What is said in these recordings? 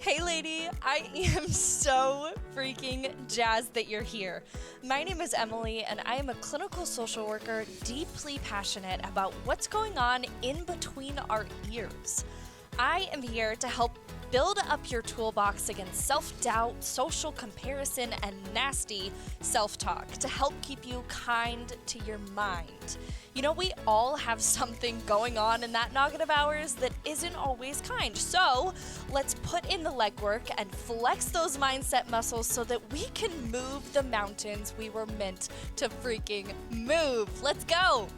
Hey lady, I am so freaking jazzed that you're here. My name is Emily, and I am a clinical social worker deeply passionate about what's going on in between our ears. I am here to help build up your toolbox against self doubt, social comparison, and nasty self talk to help keep you kind to your mind. You know, we all have something going on in that noggin of ours that isn't always kind. So let's put in the legwork and flex those mindset muscles so that we can move the mountains we were meant to freaking move. Let's go!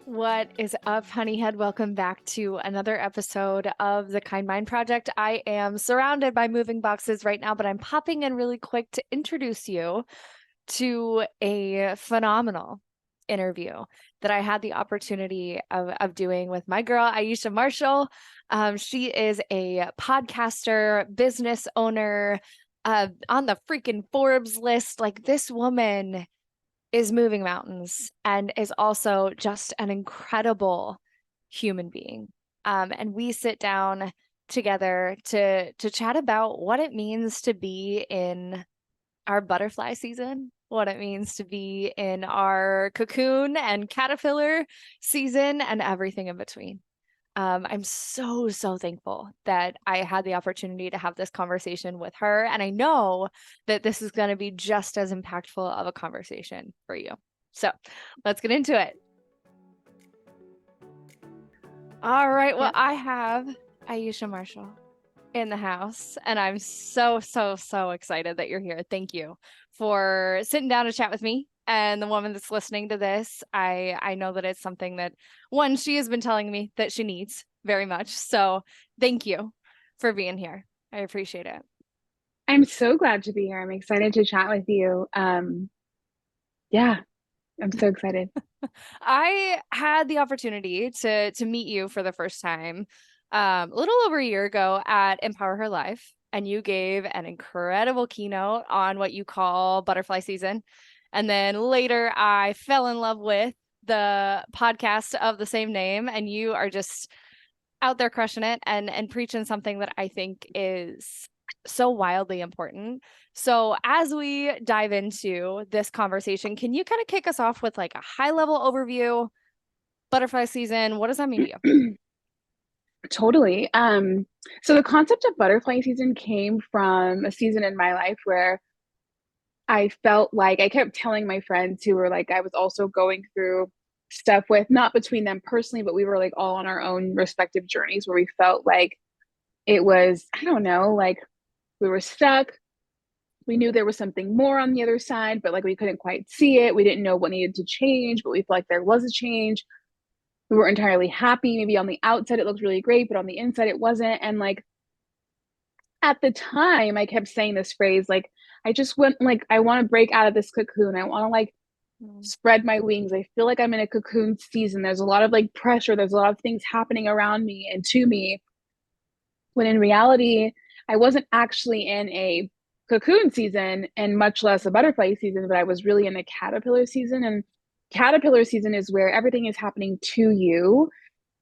What is up, honeyhead? Welcome back to another episode of the Kind Mind Project. I am surrounded by moving boxes right now, but I'm popping in really quick to introduce you to a phenomenal interview that I had the opportunity of doing with my girl, Aisha Marshall. She is a podcaster, business owner, on the freaking Forbes list. Like, this woman is moving mountains and is also just an incredible human being. And we sit down together to chat about what it means to be in our butterfly season, what it means to be in our cocoon and caterpillar season, and everything in between. I'm so thankful that I had the opportunity to have this conversation with her. And I know that this is going to be just as impactful of a conversation for you. So let's get into it. All right. Well, I have Aisha Marshall in the house, and I'm so excited that you're here. Thank you for sitting down to chat with me. And the woman that's listening to this, I know that it's something that, one, she has been telling me that she needs very much. So thank you for being here. I appreciate it. I'm so glad to be here. I'm excited to chat with you. Yeah, I'm so excited. I had the opportunity to meet you for the first time a little over a year ago at Empower Her Life, and you gave an incredible keynote on what you call butterfly season. And then later I fell in love with the podcast of the same name, and you are just out there crushing it and preaching something that I think is so wildly important. So as we dive into this conversation, can you kind of kick us off with like a high level overview? Butterfly season, what does that mean to you? Totally. So the concept of butterfly season came from a season in my life where I felt like I kept telling my friends who were like, I was also going through stuff with, not between them personally, but we were like all on our own respective journeys where we felt like it was, I don't know, like we were stuck. We knew there was something more on the other side, but like we couldn't quite see it. We didn't know what needed to change, but we felt like there was a change. We weren't entirely happy. Maybe on the outside it looked really great, but on the inside it wasn't. And like at the time, I kept saying this phrase, like, I just went like I want to break out of this cocoon. I want to like spread my wings. I feel like I'm in a cocoon season. There's a lot of like pressure. There's a lot of things happening around me and to me. When in reality, I wasn't actually in a cocoon season and much less a butterfly season, but I was really in a caterpillar season. And caterpillar season is where everything is happening to you.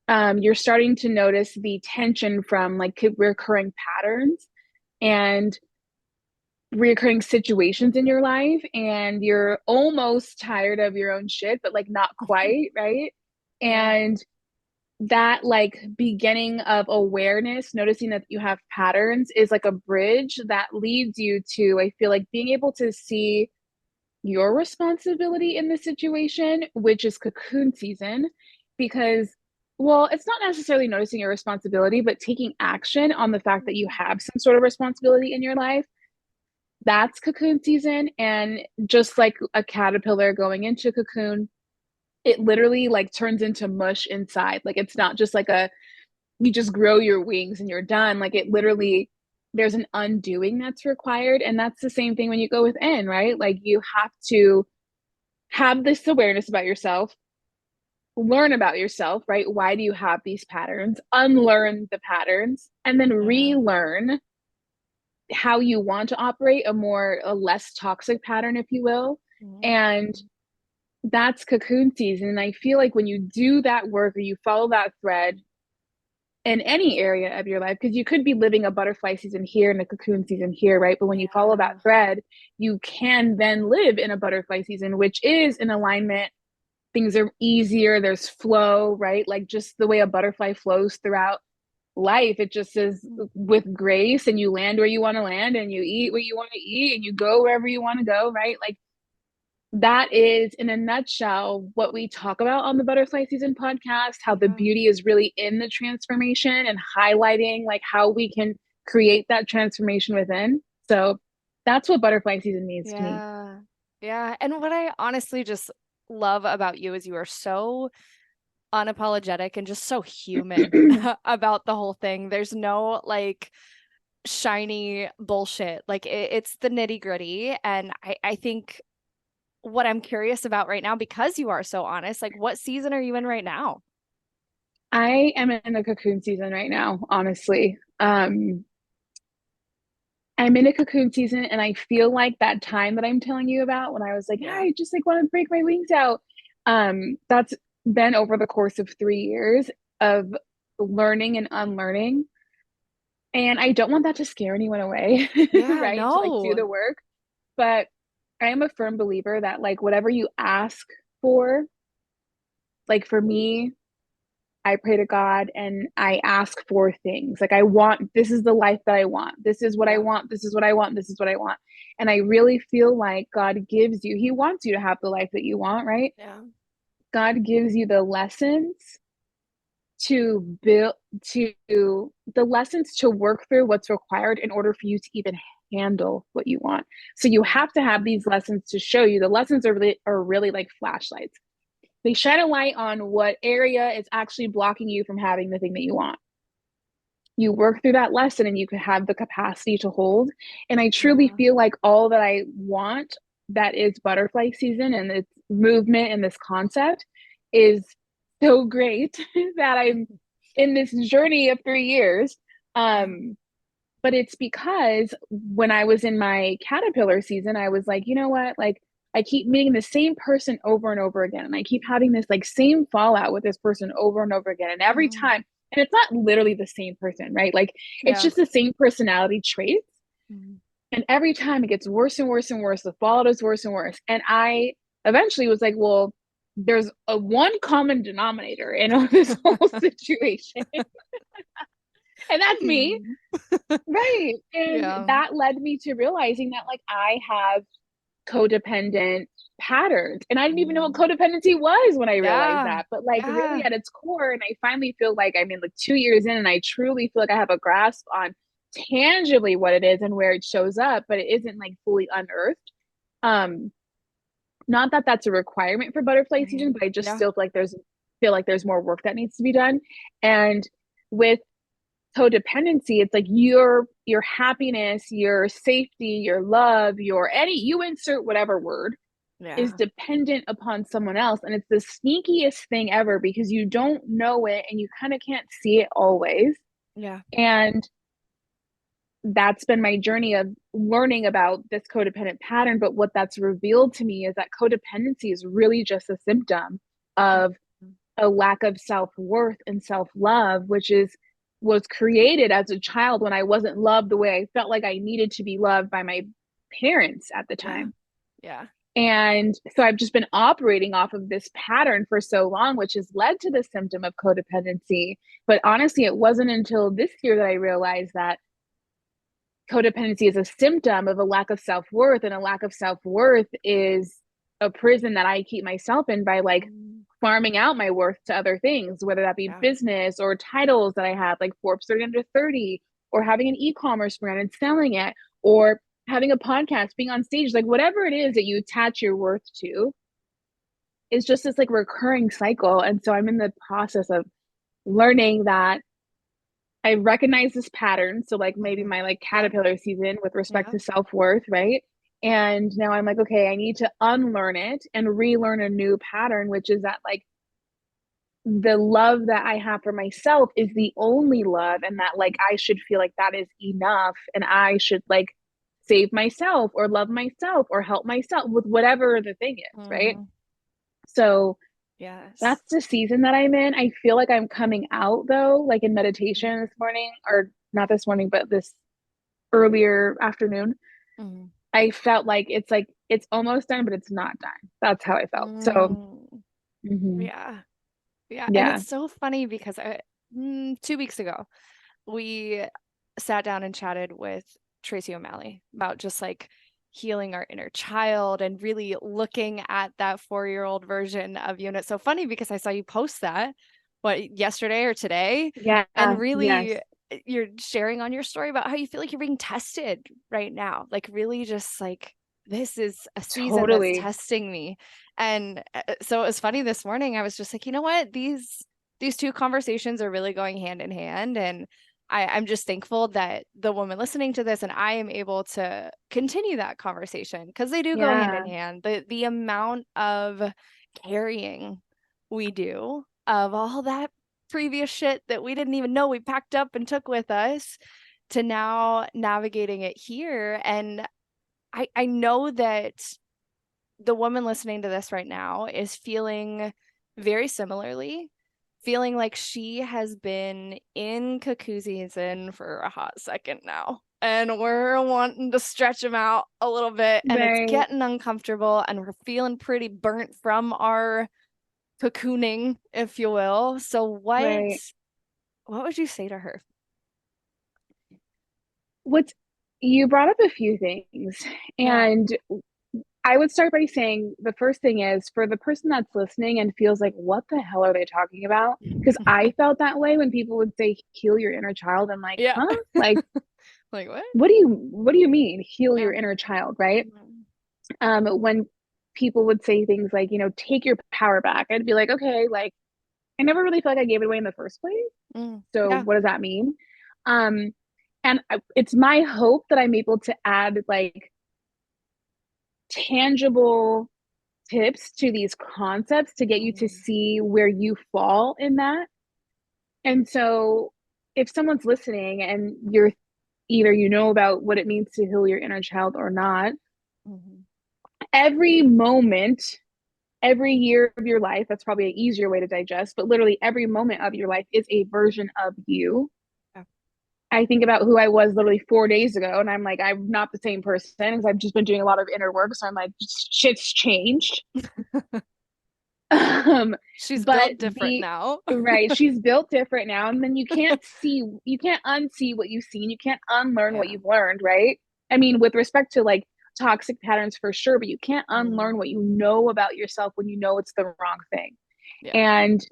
You're starting to notice the tension from like recurring patterns and reoccurring situations in your life, and you're almost tired of your own shit, but like not quite, right? And that like beginning of awareness, noticing that you have patterns, is like a bridge that leads you to, I feel like, being able to see your responsibility in the situation, which is cocoon season. Because, well, it's not necessarily noticing your responsibility, but taking action on the fact that you have some sort of responsibility in your life. That's cocoon season. And just like a caterpillar going into cocoon, it literally like turns into mush inside. Like it's not just like a you just grow your wings and you're done. Like it literally, there's an undoing that's required. And that's the same thing when you go within, right? Like you have to have this awareness about yourself, learn about yourself, right? Why do you have these patterns? Unlearn the patterns and then relearn how you want to operate a less toxic pattern, if you will. And that's cocoon season. And I feel like when you do that work or you follow that thread, in any area of your life, because you could be living a butterfly season here and a cocoon season here, right? But when you follow Yeah. that thread, you can then live in a butterfly season, which is in alignment. Things are easier, there's flow, right? Like just the way a butterfly flows throughout life, it just is with grace, and you land where you want to land, and you eat what you want to eat, and you go wherever you want to go, right? Like that is in a nutshell what we talk about on the Butterfly Season podcast, how the Yeah. beauty is really in the transformation and highlighting like how we can create that transformation within. So that's what Butterfly Season means to me. Yeah. Yeah. And what I honestly just love about you is you are so unapologetic and just so human about the whole thing. There's no like shiny bullshit. Like it's the nitty gritty. And I think what I'm curious about right now, because you are so honest, like what season are you in right now? I am in a cocoon season right now, honestly. I'm in a cocoon season, and I feel like that time that I'm telling you about when I was like, Yeah. I just like want to break my wings out. That's been over the course of 3 years of learning and unlearning. And I don't want that to scare anyone away, Yeah, right? To like do no. the work. But I am a firm believer that like whatever you ask for, like for me, I pray to God and I ask for things. Like I want, this is the life that I want. This is what I Yeah. want. This is what I want. This is what I want. And I really feel like God gives you, He wants you to have the life that you want, right? Yeah. God gives you the lessons to build, to the lessons to work through what's required in order for you to even handle what you want. So you Yeah. have to have these lessons to show you. The lessons are really like flashlights. They shine a light on what area is actually blocking you from having the thing that you want. You work through that lesson and you can have the capacity to hold. And I truly Yeah. feel like all that I want that is butterfly season and its movement and this concept is so great that I'm in this journey of 3 years. Yeah. But it's because when I was in my caterpillar season, I was like, you know what? Like, I keep meeting the same person over and over again. And I keep having this like same fallout with this person over and over again. And every Mhm. time, and it's not literally the same person, right? Like, it's Yeah. just the same personality traits. Mhm. And every time it gets worse and worse and worse. The fallout is worse and worse. And I eventually was like, well, there's a one common denominator in this whole situation. And that's me. Hmm. Right. And Yeah. that led me to realizing that like I have codependent patterns. And I didn't even know what Mhm. codependency was when I realized Yeah. that. But like really Yeah. at its core, and I finally feel like I'm in like 2 years in, and I truly feel like I have a grasp on tangibly what it is and where it shows up, but it isn't like fully unearthed. Um, Not that that's a requirement for butterfly season, Mhm. but I just Yeah. still feel like there's more work that needs to be done. And with codependency, it's like your happiness, your safety, your love, your any you insert whatever word is Yeah. dependent upon someone else. And it's the sneakiest thing ever because you don't know it and you kind of can't see it always. Yeah. And that's been my journey of learning about this codependent pattern. But what that's revealed to me is that codependency is really just a symptom of Mhm. a lack of self-worth and self-love, which is was created as a child when I wasn't loved the way I felt like I needed to be loved by my parents at the Yeah. time. Yeah. And so I've just been operating off of this pattern for so long, which has led to the symptom of codependency. But honestly, it wasn't until this year that I realized that codependency is a symptom of a lack of self-worth, and a lack of self-worth is a prison that I keep myself in by like Mhm. farming out my worth to other things, whether that be Yeah. business or titles that I have, like Forbes 30 under 30, or having an e-commerce brand and selling it, or having a podcast, being on stage, like whatever it is that you attach your worth to is just this like recurring cycle. And so I'm in the process of learning that I recognize this pattern. So like maybe Mhm. my like Yeah. caterpillar season with respect Yeah. to self-worth, right? And now I'm like, okay, I need to unlearn it and relearn a new pattern, which is that like the love that I have for myself is the only love, and that like I should feel like that is enough, and I should like save myself or love myself or help myself with whatever the thing is, right? Mhm. So Yes. That's the season that I'm in. I feel like I'm coming out though, like in meditation this morning, or not this morning, but this earlier afternoon. Mhm. I felt like it's almost done, but it's not done. That's how I felt. So, Mm, mhm. yeah. Yeah. And Yeah, it's so funny because 2 weeks ago, we sat down and chatted with Tracy O'Malley about just like healing our inner child and really looking at that 4-year-old version of you. And it's so funny because I saw you post that, what, yesterday or today, yeah, and yes, really you're sharing on your story about how you feel like you're being tested right now. Like, really, just like, this is a season that's totally. testing me. And so it was funny this morning. I was just like, you know what? These two conversations are really going hand in hand. And I'm just thankful that the woman listening to this and I am able to continue that conversation because they do go hand in Yeah, hand. The amount of carrying we do of all that previous shit that we didn't even know we packed up and took with us to now navigating it here. And I know that the woman listening to this right now is feeling very similarly, feeling like she has been in cuckoo season for a hot second now. And we're wanting to stretch them out a little bit, and it's right. getting uncomfortable, and we're feeling pretty burnt from our cocooning, if you will. So Right. what would you say to her? What's You brought up a few things, Yeah. and I would start by saying the first thing is for the person that's listening and feels like, what the hell are they talking about? Because I felt that way when people would say, heal your inner child. I'm like, Yeah. huh? Like, Like what? what do you mean, heal Yeah. your inner child, right? Mhm. When people would say things like, take your power back, I'd be like, okay, like, I never really felt like I gave it away in the first place. Mm. So Yeah. what does that mean? Um, and it's my hope that I'm able to add like tangible tips to these concepts to get you to Mhm. see where you fall in that. And so if someone's listening and you're either about what it means to heal your inner child or not, Mhm. every moment, every year of your life, that's probably an easier way to digest, but literally every moment of your life is a version of you. Yeah. I think about who I was literally 4 days ago, and I'm like, I'm not the same person because I've just been doing a lot of inner work. So I'm like, shit's changed. Um, She's but built different now. right, she's built different now, and then you can't unsee what you've seen, you can't unlearn what Yeah. you've learned, right? I mean, with respect to like toxic patterns for sure, but you can't unlearn Mhm. what you know about yourself when you know it's the wrong thing. Yeah. And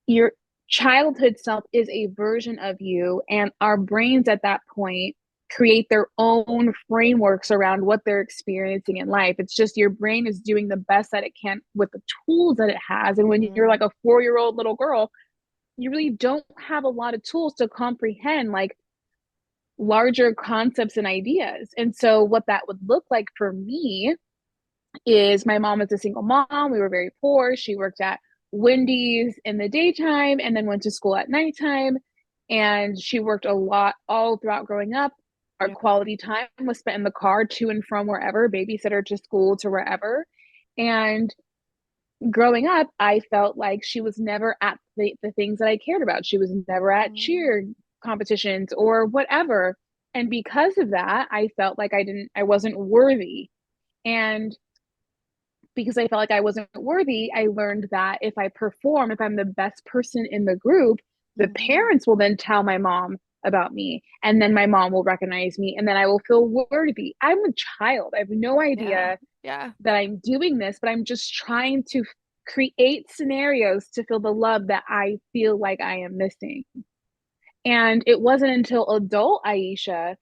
your childhood self is a version of you, and our brains at that point create their own frameworks around what they're experiencing in life. It's just your brain is doing the best that it can with the tools that it has. And when you're like Mhm. a 4-year old little girl, you really don't have a lot of tools to comprehend like larger concepts and ideas. And so what that would look like for me is my mom was a single mom. We were very poor. She worked at Wendy's in the daytime and then went to school at nighttime. And she worked a lot all throughout growing up. Our Yeah. quality time was spent in the car to and from wherever, babysitter to school to wherever. And growing up, I felt like she was never at the things that I cared about. She was never at Mhm. cheer competitions or whatever. And because of that, I felt like I wasn't worthy. And because I felt like I wasn't worthy, I learned that if I perform, if I'm the best person in the group, the Mhm. parents will then tell my mom about me. And then my mom will recognize me. And then I will feel worthy. I'm a child. I have no Yeah. idea Yeah. that I'm doing this, but I'm just trying to create scenarios to feel the love that I feel like I am missing. And it wasn't until adult Aisha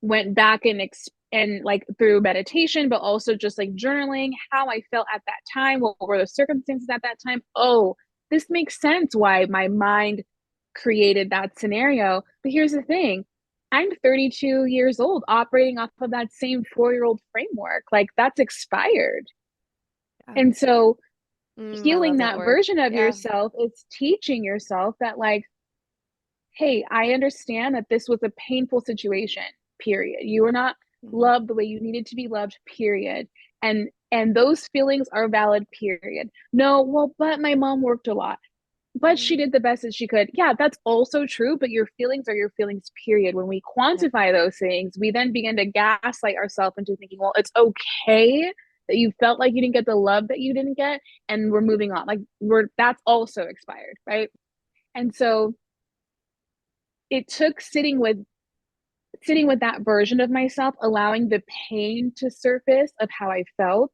went back and like through meditation, but also just like journaling how I felt at that time, what were the circumstances at that time. Oh, this makes sense why my mind created that scenario. But here's the thing, I'm 32 years old operating off of that same 4-year-old framework. Like that's expired. Yeah. And so I love healing that that word. version of Yeah. yourself is teaching yourself that, like, hey, I understand that this was a painful situation, period. You were not Mhm. loved the way you needed to be loved, period. And And those feelings are valid, period. No, well, but my mom worked a lot, but she did the best that she could. Yeah, that's also true, but your feelings are your feelings, period. When we Yeah. quantify those things, we then begin to gaslight ourselves into thinking, well, it's okay that you felt like you didn't get the love that you didn't get, and we're moving on. Like that's also expired, right? And so it took sitting with that version of myself, allowing the pain to surface of how I felt,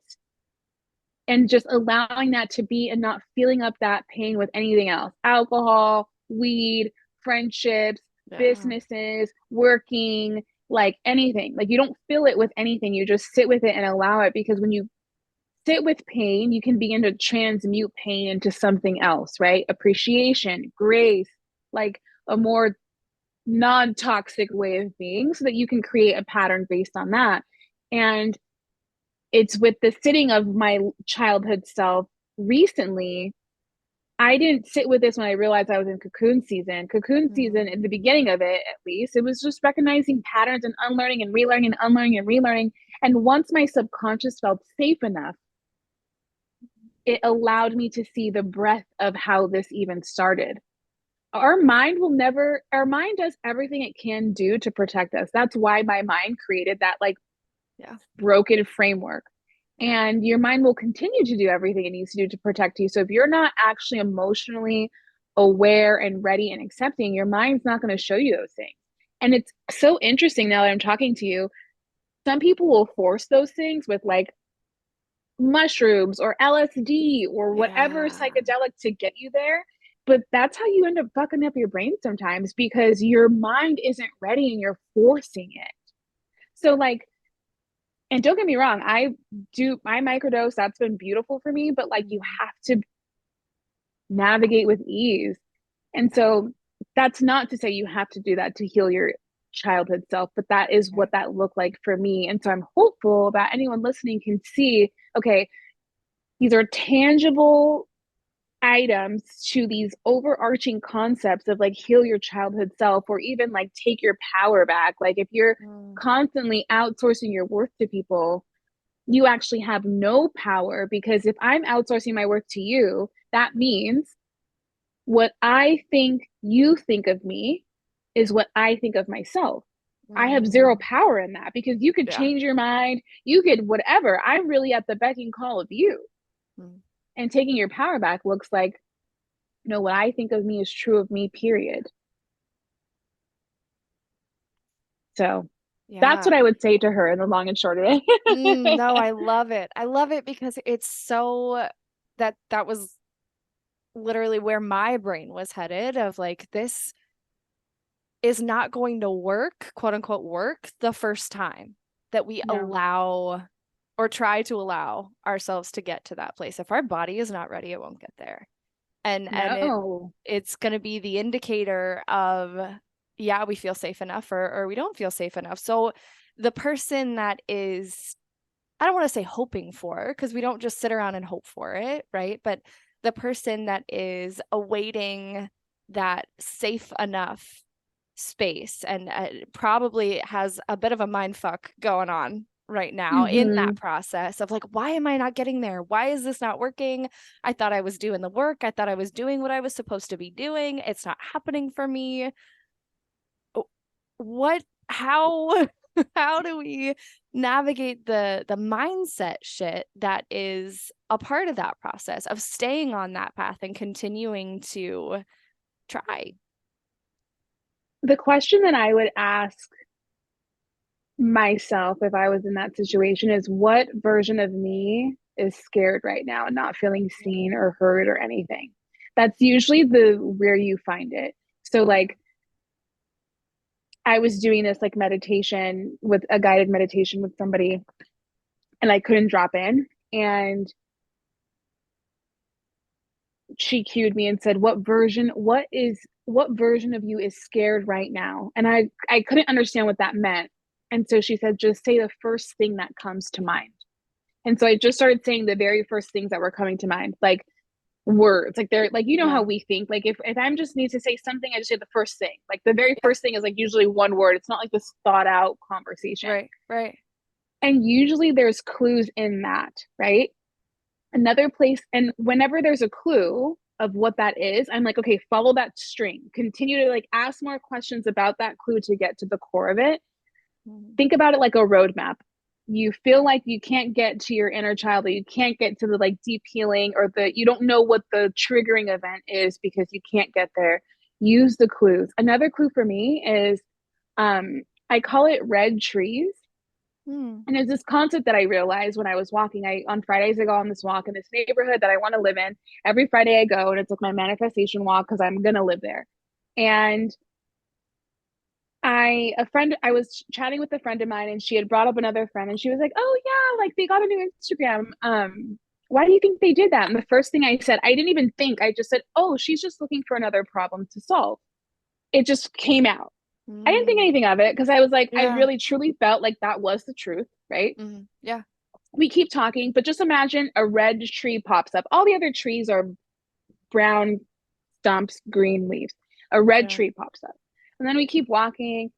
and just allowing that to be and not filling up that pain with anything else. Alcohol, weed, friendships, Yeah. businesses, working, like anything. Like you don't fill it with anything. You just sit with it and allow it, because when you sit with pain, you can begin to transmute pain into something else, right? Appreciation, grace, like a more non-toxic way of being, so that you can create a pattern based on that. And it's with the sitting of my childhood self recently. I didn't sit with this when I realized I was in cocoon season. Cocoon season, in the beginning of it, at least, it was just recognizing patterns and unlearning and relearning and unlearning and relearning. And once my subconscious felt safe enough, it allowed me to see the breadth of how this even started. Our mind does everything it can do to protect us. That's why my mind created that like Yeah. broken framework. Yeah. And your mind will continue to do everything it needs to do to protect you. So if you're not actually emotionally aware and ready and accepting, your mind's not going to show you those things. And it's so interesting now that I'm talking to you. Some people will force those things with like mushrooms or LSD or whatever Yeah. psychedelic to get you there. But that's how you end up fucking up your brain sometimes, because your mind isn't ready and you're forcing it. So, like, and don't get me wrong, I do my microdose, that's been beautiful for me, but like you have to navigate with ease. And Yeah. so that's not to say you have to do that to heal your childhood self, but that is Right. what that looked like for me. And so I'm hopeful that anyone listening can see, okay, these are tangible items to these overarching concepts of like heal your childhood self, or even like take your power back. Like if you're Mm. constantly outsourcing your worth to people, you actually have no power, because if I'm outsourcing my worth to you, that means what I think you think of me is what I think of myself. I have zero Mm. power in that, because you could Yeah. change your mind, you could whatever. I'm really at the beck and call of you. Mm. And taking your power back looks like, no, what I think of me is true of me, period. So that's Yeah. what I would say to her in the long and short of it. No, I love it. I love it because it's so that was literally where my brain was headed of like this is not going to work, quote unquote work the first time that we No. allow or try to allow ourselves to get to that place. If our body is not ready, it won't get there. And No. it's going to be the indicator of yeah, we feel safe enough or we don't feel safe enough. So the person that is I don't want to say hoping for, because we don't just sit around and hope for it, right? But the person that is awaiting that safe enough space and probably has a bit of a mind fuck going on right now in that Mm-hmm. process of like, why am I not getting there? Why is this not working? I thought I was doing the work. I thought I was doing what I was supposed to be doing. It's not happening for me. What, how, how do we navigate the mindset shit that is a part of that process of staying on that path and continuing to try? The question that I would ask myself if I was in that situation is, what version of me is scared right now and not feeling seen or heard or anything? That's usually the where you find it. So like I was doing this like meditation with a guided meditation with somebody, and I couldn't drop in, and she cued me and said, what version of you is scared right now? And I couldn't understand what that meant. And so she said, just say the first thing that comes to mind. And so I just started saying the very first things that were coming to mind, like words. Like they're like, you know how Yeah. we think. Like if I'm just need to say something, I just say the first thing. Like the very Yeah. first thing is like usually one word. It's not like this thought out conversation. Right. Right. And usually there's clues in that, right? Another place, and whenever there's a clue of what that is, I'm like, okay, follow that string. Continue to like ask more questions about that clue to get to the core of it. Think about it like a roadmap. You feel like you can't get to your inner child, or you can't get to the like deep healing, or you don't know what the triggering event is because you can't get there. Use the clues. Another clue for me is I call it red trees. And there's this concept that I realized when I was walking. On Fridays I go on this walk in this neighborhood that I want to live in. Every Friday I go, and it's like my manifestation walk because I'm gonna live there. And I was chatting with a friend of mine, and she had brought up another friend, and she was like, "Oh yeah, like they got a new Instagram. Why do you think they did that?" And the first thing I said, I didn't even think. I just said, "Oh, she's just looking for another problem to solve." It just came out. I didn't think anything of it because I was like, I really truly felt like that was the truth, right? Yeah. We keep talking, but just imagine a red tree pops up. All the other trees are brown stumps, green leaves. A red tree pops up. And then we keep walking.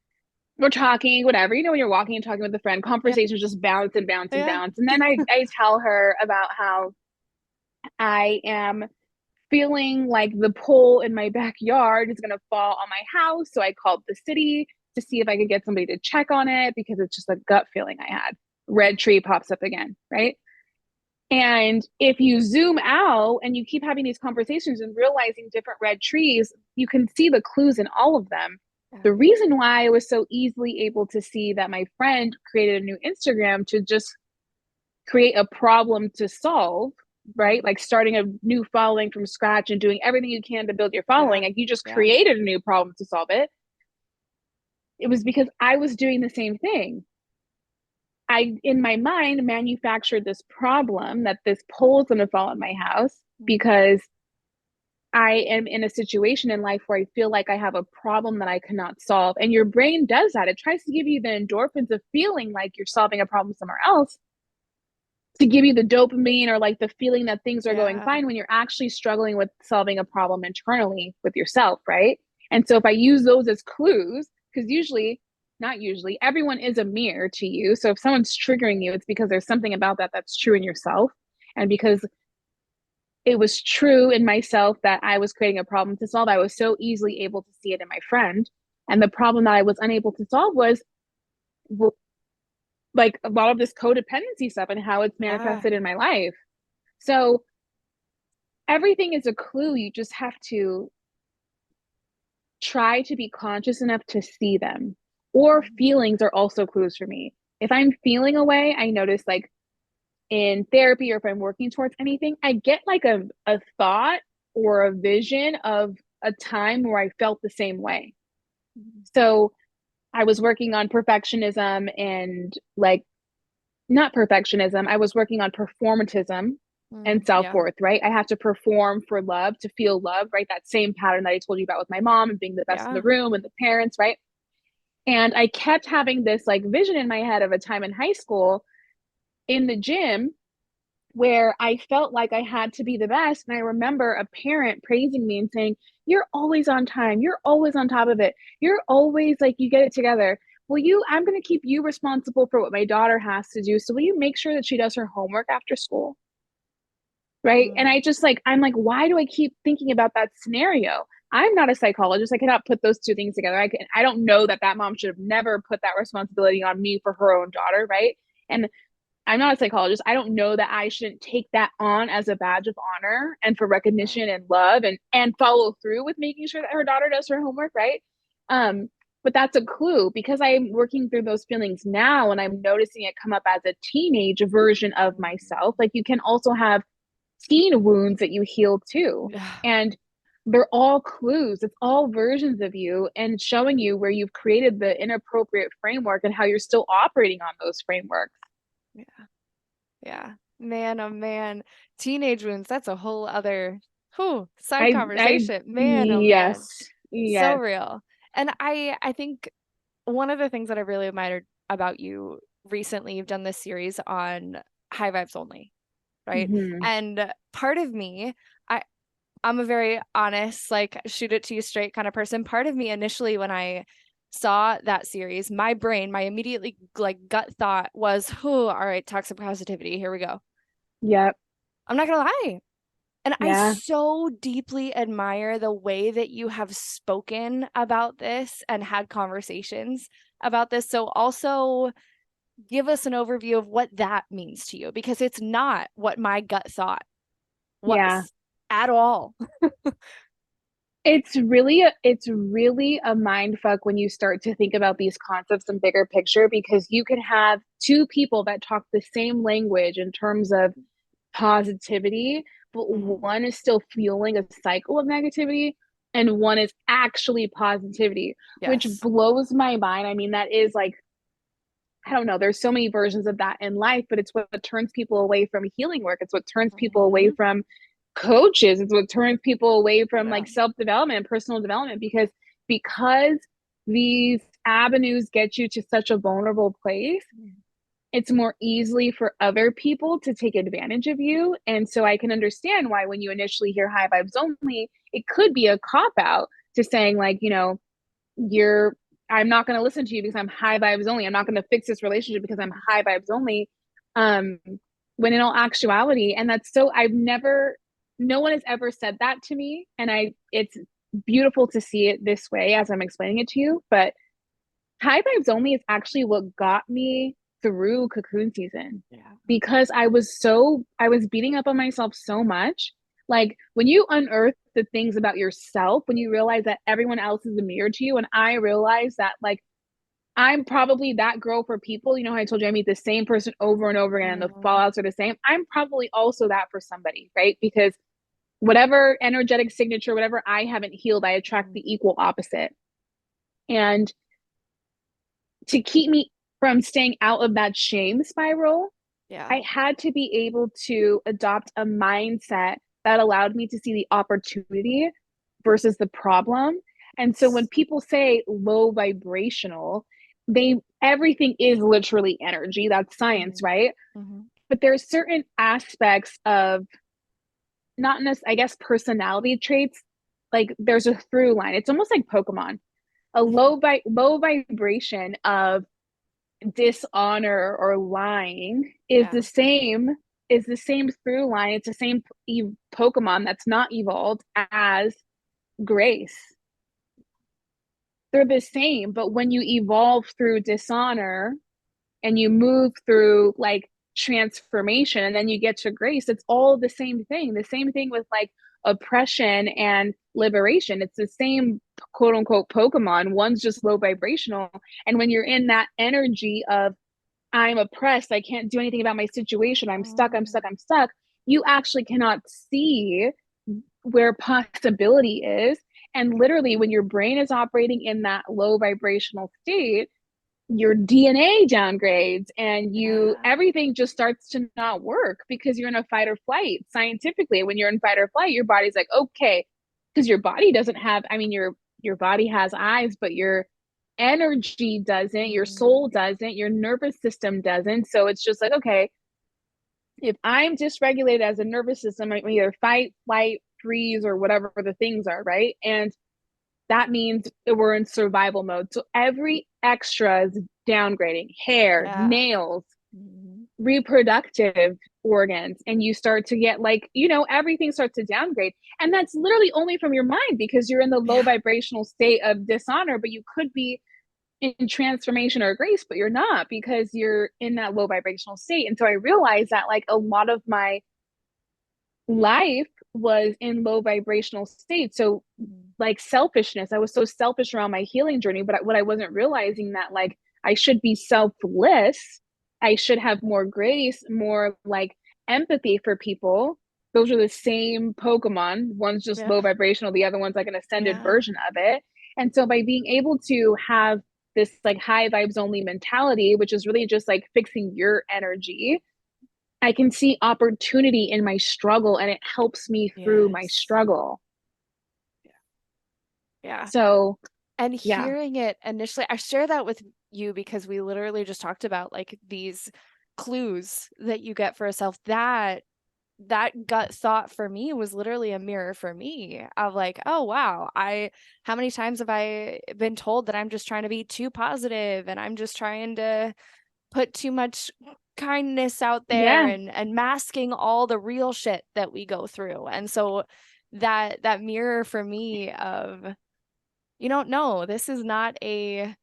We're talking, whatever. You know, when you're walking and talking with a friend, conversations just bounce and bounce and bounce. And then I tell her about how I am feeling like the pole in my backyard is going to fall on my house. So I called the city to see if I could get somebody to check on it because it's just a gut feeling I had. Red tree pops up again, right? And if you zoom out and you keep having these conversations and realizing different red trees, you can see the clues in all of them. The reason why I was so easily able to see that my friend created a new Instagram to just create a problem to solve, right? Like starting a new following from scratch and doing everything you can to build your following. Like you just created a new problem to solve it. It was because I was doing the same thing. I, in my mind, manufactured this problem that this pole is going to fall on my house because I am in a situation in life where I feel like I have a problem that I cannot solve. And your brain does that. It tries to give you the endorphins of feeling like you're solving a problem somewhere else to give you the dopamine or like the feeling that things are going fine when you're actually struggling with solving a problem internally with yourself, right? And so if I use those as clues, because not usually, everyone is a mirror to you. So if someone's triggering you, it's because there's something about that that's true in yourself. And because it was true in myself that I was creating a problem to solve, I was so easily able to see it in my friend. And the problem that I was unable to solve was like a lot of this codependency stuff and how it's manifested in my life. So everything is a clue. You just have to try to be conscious enough to see them. Or feelings are also clues for me. If I'm feeling a way, I notice like in therapy or if I'm working towards anything, I get like a thought or a vision of a time where I felt the same way. So I was working on perfectionism and like not perfectionism. I was working on performatism and self-worth, right? I have to perform for love to feel love, right? That same pattern that I told you about with my mom and being the best in the room and the parents, right? And I kept having this like vision in my head of a time in high school in the gym where I felt like I had to be the best. And I remember a parent praising me and saying, "You're always on time. You're always on top of it. You're always like, you get it together. I'm going to keep you responsible for what my daughter has to do. So will you make sure that she does her homework after school?" Right. And I'm like, why do I keep thinking about that scenario? I'm not a psychologist. I cannot put those two things together. I don't know that mom should have never put that responsibility on me for her own daughter. Right. And I'm not a psychologist. I don't know that I shouldn't take that on as a badge of honor and for recognition and love and follow through with making sure that her daughter does her homework, right? But that's a clue because I'm working through those feelings now and I'm noticing it come up as a teenage version of myself. Like you can also have teen wounds that you heal too. And they're all clues. It's all versions of you and showing you where you've created the inappropriate framework and how you're still operating on those frameworks. Yeah. Man, oh man. Teenage wounds, that's a whole other side I conversation. Man, oh man. So real. And I think one of the things that I really admired about you recently, you've done this series on high vibes only, right? And part of me, I'm a very honest, like shoot it to you straight kind of person. Part of me initially when I saw that series, my brain, my immediately like gut thought was, oh, all right, toxic positivity, here we go. Yep. I'm not gonna lie. And I Yeah. so deeply admire the way that you have spoken about this and had conversations about this. So also give us an overview of what that means to you, because it's not what my gut thought Yeah. was at all. It's really a mind fuck when you start to think about these concepts in bigger picture, because you can have two people that talk the same language in terms of positivity, but one is still fueling a cycle of negativity and one is actually positivity, which Yes. blows my mind. I mean, that is like, I don't know, there's so many versions of that in life, but it's what turns people away from healing work. It's what turns people away Mhm. from coaches. It's what turns people away from Yeah. like self-development and personal development, because these avenues get you to such a vulnerable place, it's more easily for other people to take advantage of you. And so I can understand why when you initially hear high vibes only, it could be a cop out to saying like, you're I'm not going to listen to you because I'm high vibes only. I'm not going to fix this relationship because I'm high vibes only. Um, when in all actuality, and that's so I've never, no one has ever said that to me, and it's beautiful to see it this way as I'm explaining it to you. But high vibes only is actually what got me through cocoon season, Yeah. because I was beating up on myself so much. Like when you unearth the things about yourself, when you realize that everyone else is a mirror to you, and I realized that like I'm probably that girl for people. You know, I told you I meet the same person over and over again and the Mhm. fallouts are the same. I'm probably also that for somebody, right? Because whatever energetic signature, whatever I haven't healed, I attract the equal opposite. And to keep me from staying out of that shame spiral, Yeah. I had to be able to adopt a mindset that allowed me to see the opportunity versus the problem. And so when people say low vibrational, they everything is literally energy. That's science, Mhm. right? Mhm. But there's certain aspects of not necessarily, I guess, personality traits. Like there's a through line. It's almost like Pokemon. A low vibration of dishonor or lying Yeah. is the same through line. It's the same Pokemon that's not evolved as grace. They're the same, but when you evolve through dishonor and you move through like transformation and then you get to grace, it's all the same thing. The same thing with like oppression and liberation. It's the same quote unquote Pokemon. One's just low vibrational. And when you're in that energy of I'm oppressed, I can't do anything about my situation, I'm stuck, I'm Mhm. stuck, I'm stuck, you actually cannot see where possibility is. And literally, when your brain is operating in that low vibrational state, your DNA downgrades and you Yeah. everything just starts to not work because you're in a fight or flight. Scientifically, when you're in fight or flight, your body's like, okay, because your body doesn't have, I mean, your body has eyes, but your energy doesn't, your soul Mhm. doesn't, your nervous system doesn't. So it's just like, okay, if I'm dysregulated as a nervous system, I'm either fight, flight, freeze, or whatever the things are, right? And that means we're in survival mode. So every extra is downgrading hair, Yeah. nails, Mhm. reproductive organs. And you start to get like, everything starts to downgrade. And that's literally only from your mind because you're in the low Yeah. vibrational state of dishonor, but you could be in transformation or grace, but you're not because you're in that low vibrational state. And so I realized that like a lot of my life was in low vibrational state. So Mhm. like selfishness, I was so selfish around my healing journey, but what I wasn't realizing that like I should be selfless. I should have more grace, more like empathy for people. Those are the same Pokemon. One's just Yeah. low vibrational, the other one's like an ascended Yeah. version of it. And so by being able to have this like high vibes only mentality, which is really just like fixing your energy, I can see opportunity in my struggle and it helps me through my Yes. struggle. Yeah. So, And yeah. hearing it initially, I share that with you because we literally just talked about like these clues that you get for yourself that that gut thought for me was literally a mirror for me of like, oh wow, how many times have I been told that I'm just trying to be too positive and I'm just trying to put too much kindness out there Yeah, and masking all the real shit that we go through. And so that mirror for me of, no, this is not a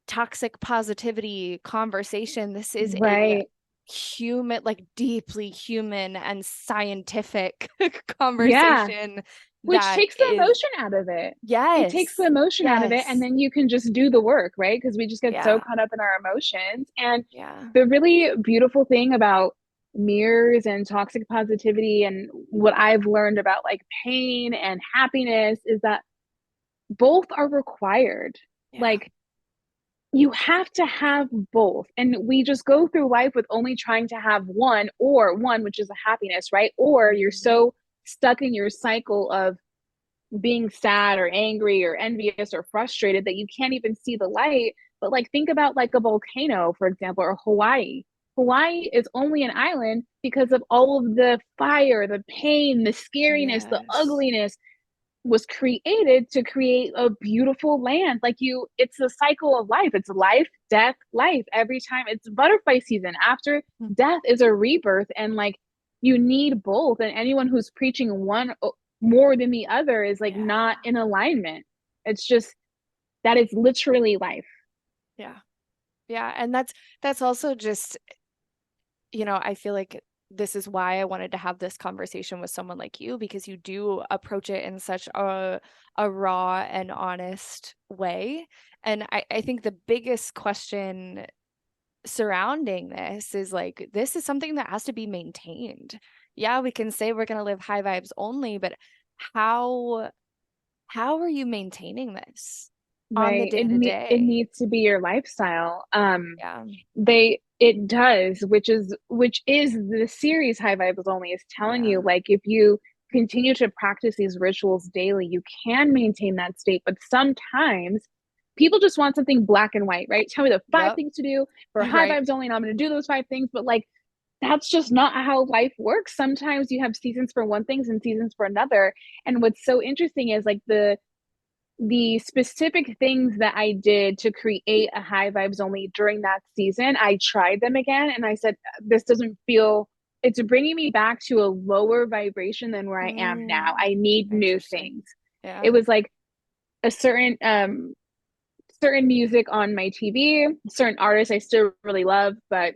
toxic positivity conversation. This is a right. human, like deeply human and scientific Yeah. conversation Which that takes the is, emotion out of it. It takes the yes, emotion out of it, and yes, then you can just do the work, right? Because we just get so yeah, caught up in our emotions. And yeah, the really beautiful thing about mirrors and toxic positivity, and what I've learned about like pain and happiness, is that both are required. yeah. Like, you have to have both. And we just go through life with only trying to have one, or one, which is a happiness, right? Or you're Mhm. so stuck in your cycle of being sad or angry or envious or frustrated that you can't even see the light. But like, think about like a volcano, for example, or Hawaii. Hawaii is only an island because of all of the fire, the pain, the scariness, the Yes. ugliness was created to create a beautiful land. Like, it's a cycle of life. It's life, death, life. Every time it's butterfly season. After Mm. death is a rebirth, and like, you need both. And anyone who's preaching one more than the other is like Yeah. not in alignment. It's just, that is literally life. Yeah. Yeah. And that's also just, I feel like this is why I wanted to have this conversation with someone like you, because you do approach it in such a raw and honest way. And I think the biggest question surrounding this is like, this is something that has to be maintained. Yeah, we can say we're going to live high vibes only, but how how are you maintaining this on the Right. day to It day? needs to be your lifestyle. Yeah. It does, which is the series High Vibes Only is telling you, Yeah. like, if you continue to practice these rituals daily, you can maintain that state. But sometimes people just want something black and white, right? Tell me the five Yep. things to do for High Right. Vibes Only, and I'm going to do those five things. But like, that's just not how life works. Sometimes you have seasons for one thing and seasons for another. And what's so interesting is like the specific things that I did to create a High Vibes Only during that season, I tried them again and I said, this doesn't feel, it's bringing me back to a lower vibration than where I am now. Mm, I need new interesting. things. It Yeah. was like a certain music on my TV, certain artists I still really love, but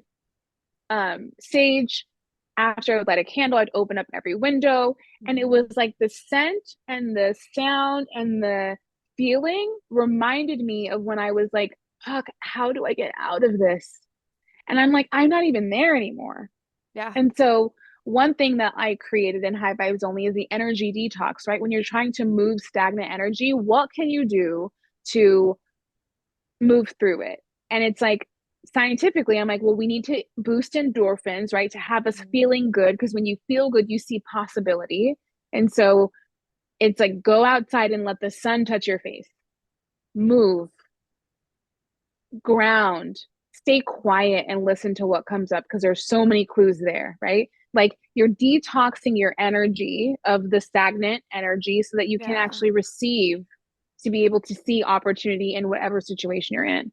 sage. After I would light a candle, I'd open up every window. And it was Mhm. like the scent and the sound and the feeling reminded me of when I was like, fuck, how do I get out of this? And I'm like, I'm not even there anymore. Yeah. And so, one thing that I created in High Vibes Only is the energy detox, right? When you're trying to move stagnant energy, what can you do to move through it? And it's like, scientifically, I'm like, well, we need to boost endorphins, right? To have us Mhm. feeling good. Because when you feel good, you see possibility. And so it's like, go outside and let the sun touch your face, move, ground, stay quiet and listen to what comes up, because there's so many clues there, right? Like, you're detoxing your energy of the stagnant energy so that you can Yeah. actually receive, to be able to see opportunity in whatever situation you're in.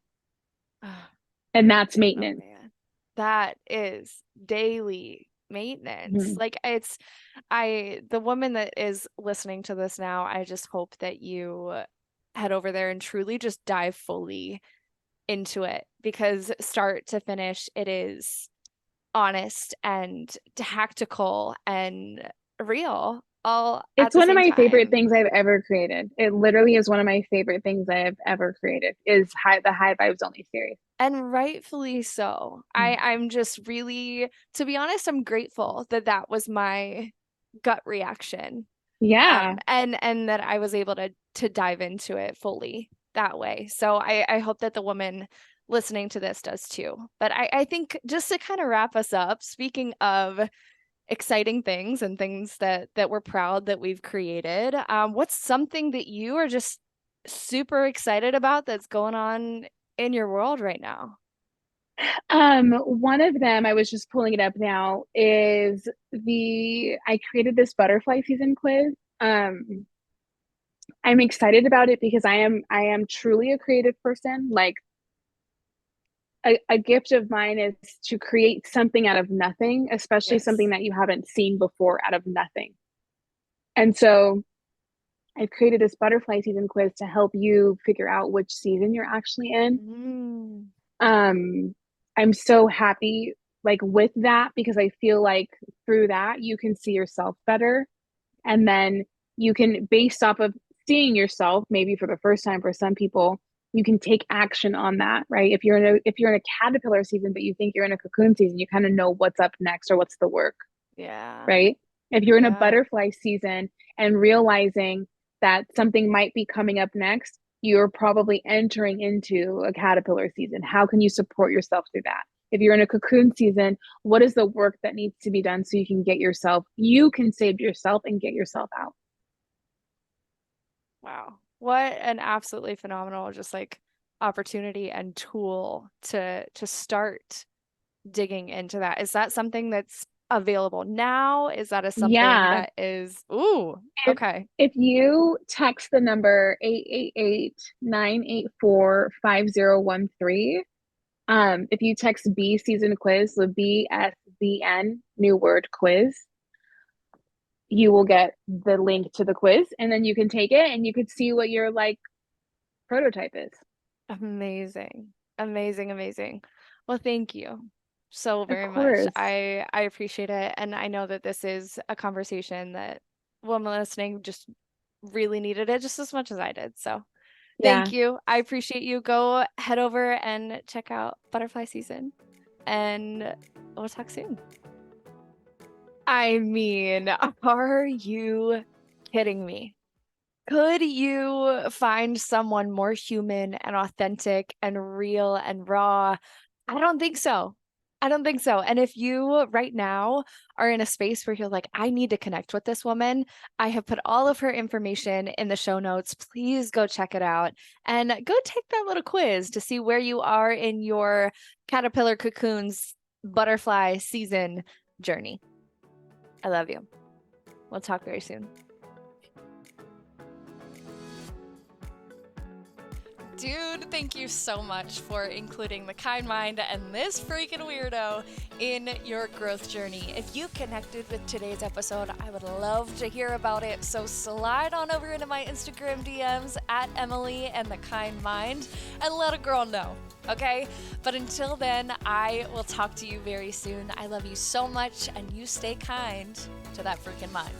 Ah, And that's oh maintenance. man. That is daily maintenance. Mhm. Like the woman that is listening to this now, I just hope that you head over there and truly just dive fully into it, because start to finish, it is honest and tactical and real all at It's the one of same my favorite time. things I've ever created. It literally is one of my favorite things I have ever created, is the High Vibes Only series. And rightfully so. I'm just really, to be honest, I'm grateful that that was my gut reaction. Yeah. And that I was able to dive into it fully that way. So I hope that the woman listening to this does too. But I think just to kind of wrap us up, speaking of exciting things and things that we're proud that we've created, what's something that you are just super excited about that's going on in your world right now? One of them, I was just pulling it up now, is I created this butterfly season quiz. I'm excited about it because I am truly a creative person. Like a gift of mine is to create something out of nothing, especially something Yes. that you haven't seen before out of nothing. And so I've created this butterfly season quiz to help you figure out which season you're actually in. Mm. Um, I'm so happy like with that because I feel like through that you can see yourself better, and then you can, based off of seeing yourself maybe for the first time for some people, you can take action on that, right? If you're in a caterpillar season but you think you're in a cocoon season, you kind of know what's up next or what's the work, Yeah. right? If you're in a Yeah. butterfly season and realizing that something might be coming up next, you're probably entering into a caterpillar season. How can you support yourself through that? If you're in a cocoon season, what is the work that needs to be done so you can save yourself and get yourself out? Wow. What an absolutely phenomenal just like opportunity and tool to start digging into that. Is that something that's available now? Is that a something Yeah. that is ooh, If okay. if you text the number 888-984-5013, if you text B season quiz, so BSBN, new word quiz, you will get the link to the quiz and then you can take it and you could see what your like prototype is. Amazing. Amazing, amazing. Well, thank you so Of very much. course. I appreciate it. And I know that this is a conversation that women listening just really needed it just as much as I did. So Yeah. thank you. I appreciate you. Go head over and check out Butterfly Season and we'll talk soon. I mean, are you kidding me? Could you find someone more human and authentic and real and raw? I don't think so. I don't think so. And if you right now are in a space where you're like, I need to connect with this woman, I have put all of her information in the show notes. Please go check it out and go take that little quiz to see where you are in your caterpillar cocoons butterfly season journey. I love you. We'll talk very soon. Dude, thank you so much for including the kind mind and this freaking weirdo in your growth journey. If you connected with today's episode, I would love to hear about it. So slide on over into my Instagram DMs at Emily and the Kind Mind and let a girl know, okay? But until then, I will talk to you very soon. I love you so much, and you stay kind to that freaking mind.